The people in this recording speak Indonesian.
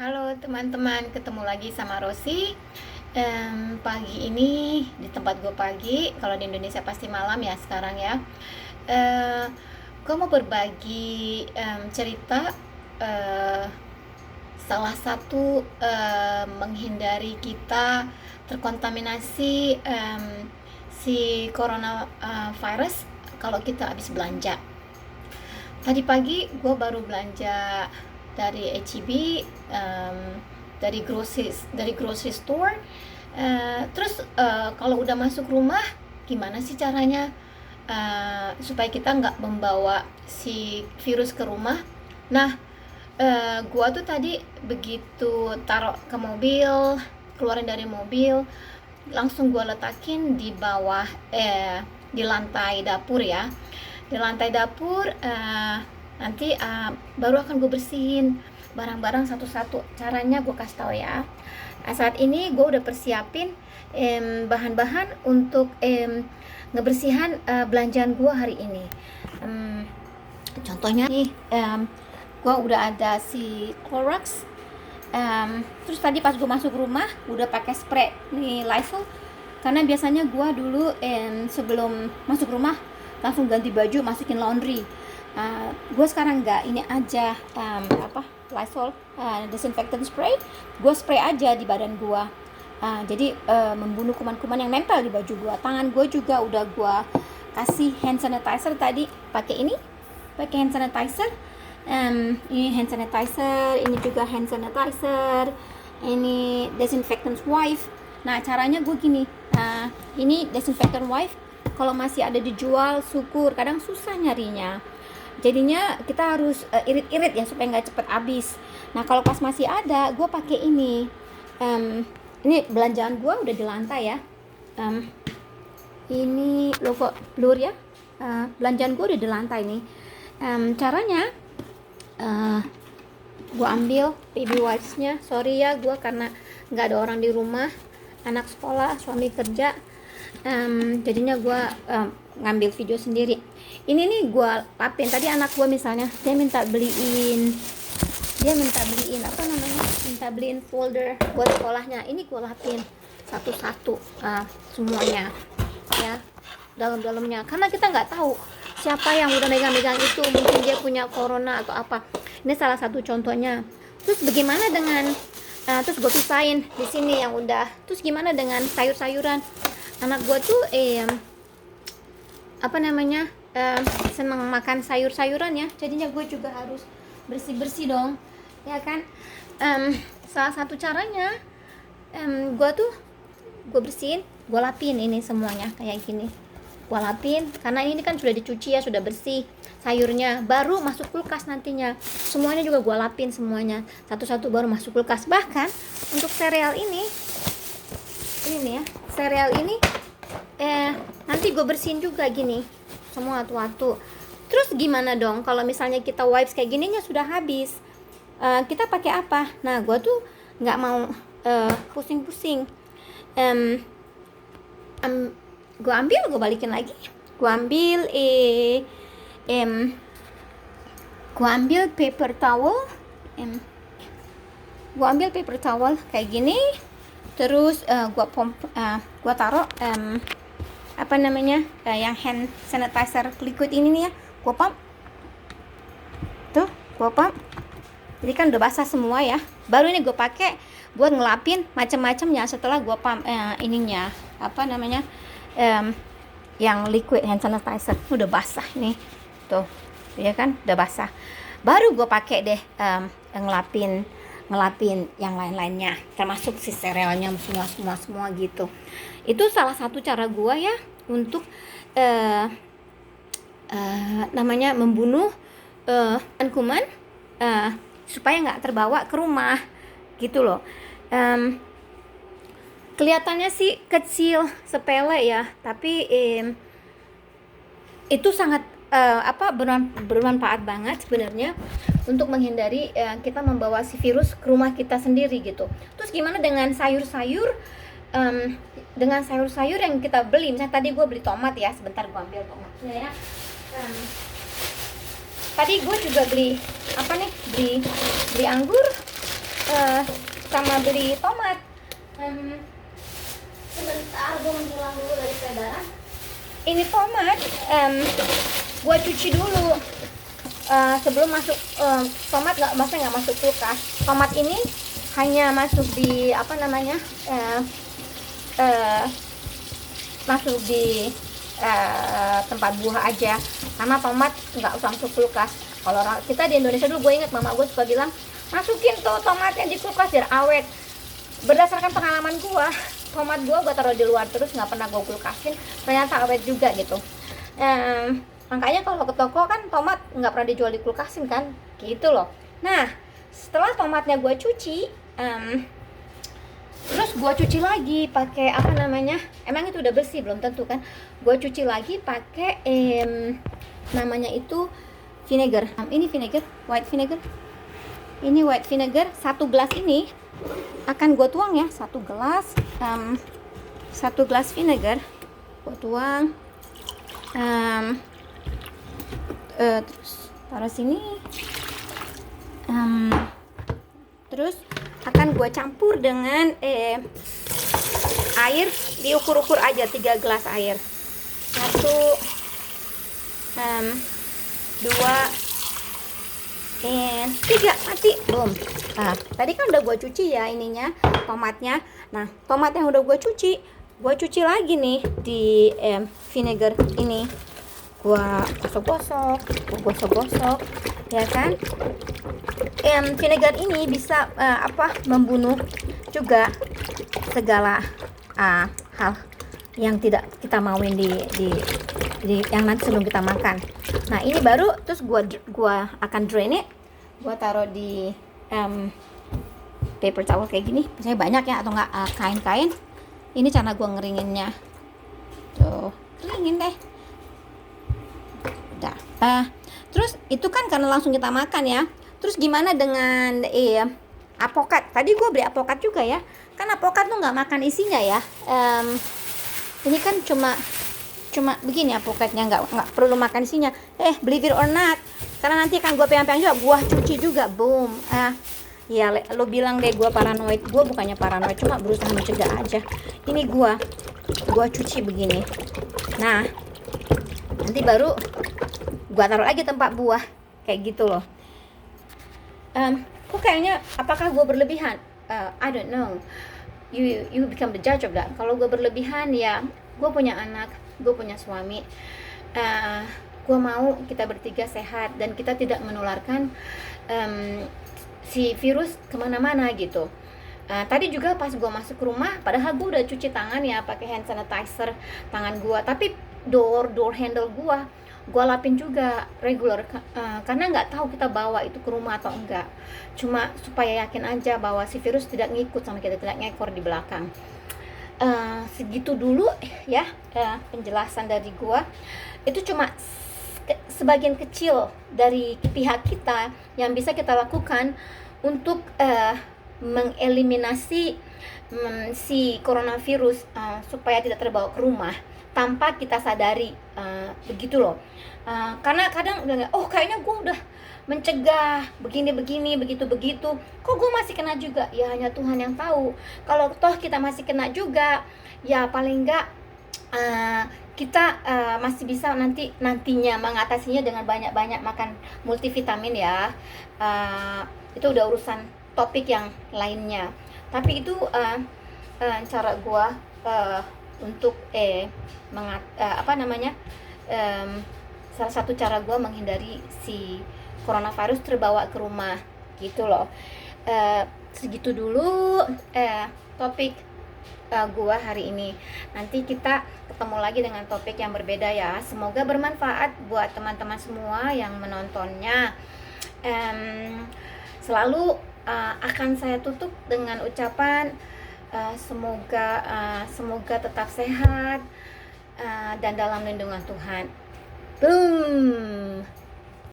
Halo teman-teman, ketemu lagi sama Rosi. Pagi ini di tempat gue pagi, kalau di Indonesia pasti malam ya sekarang ya. Gue mau berbagi cerita eh, salah satu menghindari kita terkontaminasi si coronavirus kalau kita habis belanja. Tadi pagi gue baru belanja dari H-E-B, dari grocery store. Terus kalau udah masuk rumah, gimana sih caranya supaya kita nggak membawa si virus ke rumah? Nah, gua tuh tadi begitu taruh ke mobil, keluarin dari mobil, langsung gua letakin di bawah, di lantai dapur ya, di lantai dapur. Nanti baru akan gue bersihin barang-barang satu-satu. Caranya gue kasih tahu ya. Saat ini gue udah persiapin bahan-bahan untuk ngebersihan belanjaan gue hari ini. Contohnya nih, gue udah ada si Clorox. Terus tadi pas gue masuk rumah udah pakai spray nih Lysol, karena biasanya gue dulu sebelum masuk rumah langsung ganti baju masukin laundry. Gue sekarang enggak, ini aja Lysol disinfectant spray, gue spray aja di badan gue. Jadi membunuh kuman-kuman yang nempel di baju gue. Tangan gue juga udah gue kasih hand sanitizer tadi, pakai hand sanitizer. Ini hand sanitizer, ini juga hand sanitizer, ini disinfectant wipe. Nah caranya gue gini, ini disinfectant wipe kalau masih ada dijual syukur, kadang susah nyarinya, jadinya kita harus irit-irit ya supaya nggak cepet habis. Nah kalau pas masih ada, gue pakai ini. Ini belanjaan gue udah di lantai ya. Ini logo blur ya. Belanjaan gue udah di lantai nih. Caranya gue ambil baby wipes-nya. Sorry ya, gue karena nggak ada orang di rumah, anak sekolah, suami kerja. Jadinya gue ngambil video sendiri. Ini nih gue lapin. Tadi anak gue misalnya dia minta beliin minta beliin folder buat sekolahnya. Ini gue lapin satu-satu semuanya ya, dalam-dalamnya, karena kita nggak tahu siapa yang udah megang-megang itu, mungkin dia punya corona atau apa. Ini salah satu contohnya. Terus bagaimana dengan terus gue pisahin di sini yang udah. Terus gimana dengan sayur-sayuran? Anak gue tuh senang makan sayur-sayuran ya, jadinya gue juga harus bersih-bersih dong ya kan. Salah satu caranya gue bersihin, gue lapin ini semuanya kayak gini, gue lapin karena ini kan sudah dicuci ya, sudah bersih sayurnya, baru masuk kulkas nantinya. Semuanya juga gue lapin semuanya satu-satu baru masuk kulkas. Bahkan untuk sereal ini nih ya, sereal ini nanti gue bersihin juga gini semua atu-atu. Terus gimana dong kalau misalnya kita wipes kayak gininya sudah habis, kita pakai apa? Nah gue tuh nggak mau pusing-pusing. Gue ambil, gue balikin lagi, gue ambil paper towel, kayak gini. Terus gue taruh yang hand sanitizer liquid ini nih ya, gue pump tuh, jadi kan udah basah semua ya. Baru ini gue pakai buat ngelapin macam-macamnya setelah gue pump yang liquid hand sanitizer udah basah nih tuh ya kan, udah basah. Baru gue pakai deh ngelapin yang lain-lainnya, termasuk si serealnya semua gitu. Itu salah satu cara gue ya untuk membunuh kuman supaya nggak terbawa ke rumah gitu loh. Kelihatannya sih kecil, sepele ya, tapi itu sangat bermanfaat banget sebenarnya untuk menghindari kita membawa si virus ke rumah kita sendiri gitu. Terus gimana dengan sayur-sayur? Dengan sayur-sayur yang kita beli, misalnya tadi gue beli tomat ya, sebentar gue ambil tomatnya ya. Tadi gue juga beli beli anggur. sama beli tomat. Sebentar, gue menghilang dulu dari peredaran. Ini tomat, gue cuci dulu sebelum masuk. Tomat maksudnya nggak masuk kulkas. Tomat ini hanya masuk di apa namanya, masuk di tempat buah aja, karena tomat nggak usah masuk kulkas. Kalau kita di Indonesia dulu, gue ingat mama gue suka bilang, masukin tuh tomatnya di kulkas biar awet. Berdasarkan pengalaman gue, tomat gue taruh di luar terus, nggak pernah gue kulkasin, ternyata awet juga gitu. Makanya kalau ke toko kan tomat nggak pernah dijual di kulkasin kan, gitu loh. Nah, setelah tomatnya gue cuci, terus gue cuci lagi pakai apa namanya, emang itu udah bersih belum tentu kan, gue cuci lagi pakai namanya itu vinegar. Ini vinegar, white vinegar. Ini white vinegar, 1 gelas ini akan gue tuang ya, 1 gelas, 1 gelas vinegar gue tuang, terus taruh sini, terus akan gue campur dengan air, diukur-ukur aja 3 gelas air, 1, 2, 3, mati, boom. Nah, tadi kan udah gue cuci ya ininya, tomatnya. Nah, tomat yang udah gue cuci lagi nih di vinegar ini. Gue gosok-gosok, ya kan? Vinegar ini bisa membunuh juga segala hal yang tidak kita mauin di yang nanti sebelum kita makan. Nah, ini baru, terus gua akan drain it, gua taruh di paper towel kayak gini, misalnya banyak ya, atau enggak kain-kain. Ini cara gua ngeringinnya, tuh keringin deh. Udah. Terus itu kan karena langsung kita makan ya. Terus gimana dengan apokat? Tadi gua beli apokat juga ya, kan apokat tuh nggak makan isinya ya. Ini kan cuma begini apokatnya, nggak perlu makan isinya. Believe it or not, karena nanti akan gue pegang-pegang juga, gue cuci juga, boom. Ya lo bilang deh gue paranoid. Gue bukannya paranoid, cuma berusaha mencegah aja. Ini gue cuci begini. Nah, nanti baru gue taruh lagi tempat buah kayak gitu loh. Kok kayaknya, apakah gue berlebihan? I don't know, you become the judge of that. Kalau gue berlebihan, ya gue punya anak, gue punya suami, gue mau kita bertiga sehat dan kita tidak menularkan si virus kemana-mana gitu. Tadi juga pas gue masuk rumah, padahal gue udah cuci tangan ya pakai hand sanitizer tangan gue, tapi door handle gue lapin juga regular, karena nggak tahu kita bawa itu ke rumah atau enggak. Cuma supaya yakin aja bahwa si virus tidak ngikut sama kita, tidak ngekor di belakang. Segitu dulu ya penjelasan dari gua. Itu cuma sebagian kecil dari pihak kita yang bisa kita lakukan untuk mengeliminasi si coronavirus supaya tidak terbawa ke rumah tanpa kita sadari, begitu loh. Karena kadang udah kayaknya gua udah mencegah begini begitu, kok gue masih kena juga. Ya hanya Tuhan yang tahu. Kalau toh kita masih kena juga, ya paling enggak kita masih bisa nantinya mengatasinya dengan banyak makan multivitamin ya. Itu udah urusan topik yang lainnya. Tapi itu cara gue untuk salah satu cara gue menghindari si coronavirus terbawa ke rumah gitu loh. Segitu dulu topik gua hari ini. Nanti kita ketemu lagi dengan topik yang berbeda ya. Semoga bermanfaat buat teman-teman semua yang menontonnya. Selalu akan saya tutup dengan ucapan semoga tetap sehat dan dalam lindungan Tuhan. Boom.